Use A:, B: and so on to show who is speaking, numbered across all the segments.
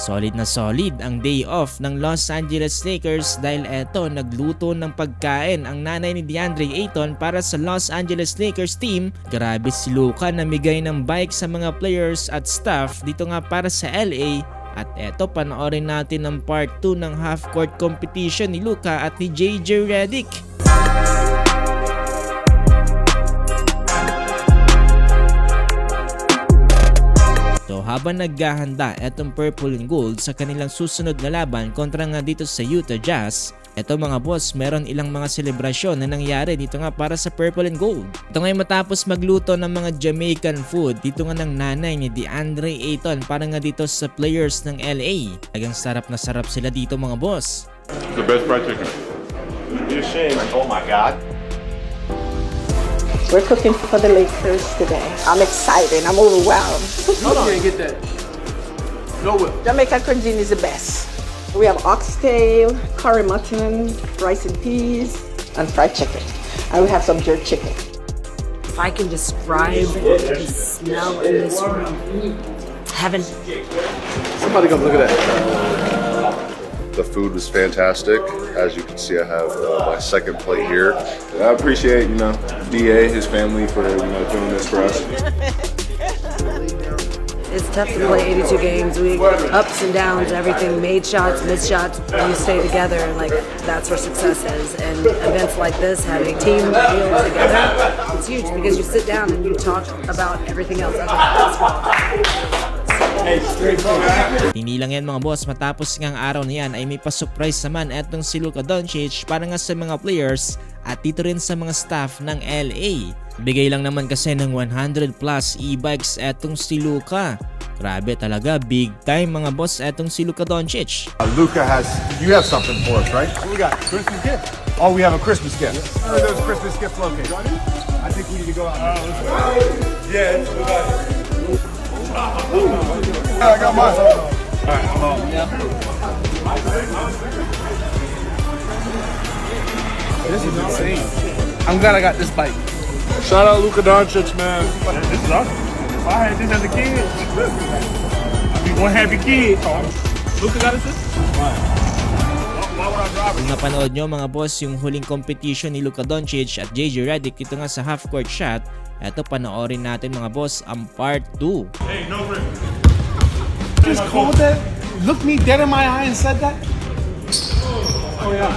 A: Solid na solid ang day off ng Los Angeles Lakers dahil eto nagluto ng pagkain ang nanay ni DeAndre Ayton para sa Los Angeles Lakers team. Grabe si Luka namigay ng bike sa mga players at staff dito nga para sa LA. At eto panoorin natin ang part 2 ng half-court competition ni Luka at ni JJ Redick. So habang naghahanda etong Purple and Gold sa kanilang susunod na laban kontra nga dito sa Utah Jazz, eto mga boss, meron ilang mga selebrasyon na nangyari dito nga para sa Purple and Gold. Ito ngayon matapos magluto ng mga Jamaican food dito nga ng nanay ni DeAndre Ayton para nga dito sa players ng LA. Talagang sarap na sarap sila dito mga boss.
B: The best fried chicken.
C: You're ashamed. Oh my God.
D: We're cooking for the Lakers today. I'm excited. I'm overwhelmed.
C: Hold on. You can't get that. No whip.
D: Jamaican cuisine is the best. We have oxtail, curry mutton, rice and peas, and fried chicken. And we have some jerk chicken.
E: If I can describe the smell in this room, heaven.
C: Somebody come look at that.
F: The food was fantastic. As you can see, I have my second plate here.
B: I appreciate, DA, his family for, doing this for us.
E: It's tough to play 82 games a week, ups and downs, everything, made shots, missed shots. You stay together, like that's where success is. And events like this, having a team feel together, it's huge because you sit down and you talk about everything else other than basketball.
A: Hindi lang yan mga boss, matapos ngang araw na yan ay may pa-surprise naman etong si Luka Doncic para nga sa mga players at dito rin sa mga staff ng LA. Bigay lang naman kasi ng 100 plus e-bikes etong si Luka. Grabe talaga, big time mga boss etong si Luka Doncic.
G: Luka you have something for us, right?
C: What we got? Christmas gift.
G: Oh, we have a Christmas gift.
C: Where are those Christmas gifts located?
G: I think we need to go out.
C: Yeah, we got it.
G: I got mine.
C: All right, come on. This is insane. I'm glad I got this bike.
B: Shout out Luka Doncic, man.
C: This is awesome. If I had this as a kid, I'd be one happy kid. Luka got us this? Why would I drive it?
A: Kung napanood nyo mga boss yung huling competition ni Luka Doncic at JJ Redick dito nga sa half-court shot, eto panoorin natin mga boss ang part 2.
C: Hey, no ring. Just called that? Looked me dead in my eye and said that? Oh, yeah.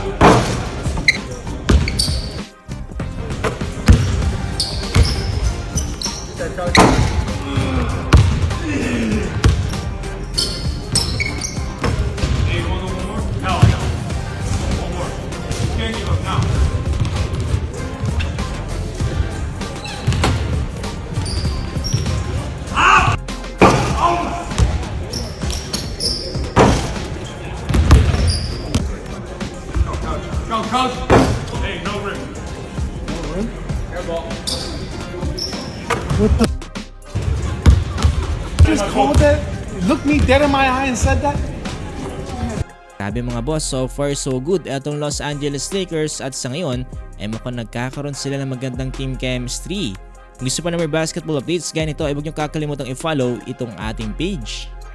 C: Coach. Hey, no ring. No ring? Airball. What the? Just called that? Looked me dead in my eye and said that?
A: Sabi mga boss, so far so good etong Los Angeles Lakers at sa ngayon ay mukhang nagkakaroon sila ng magandang team chemistry. Kung gusto pa na may basketball updates ganito ay huwag niyong kakalimutang i-follow itong ating page.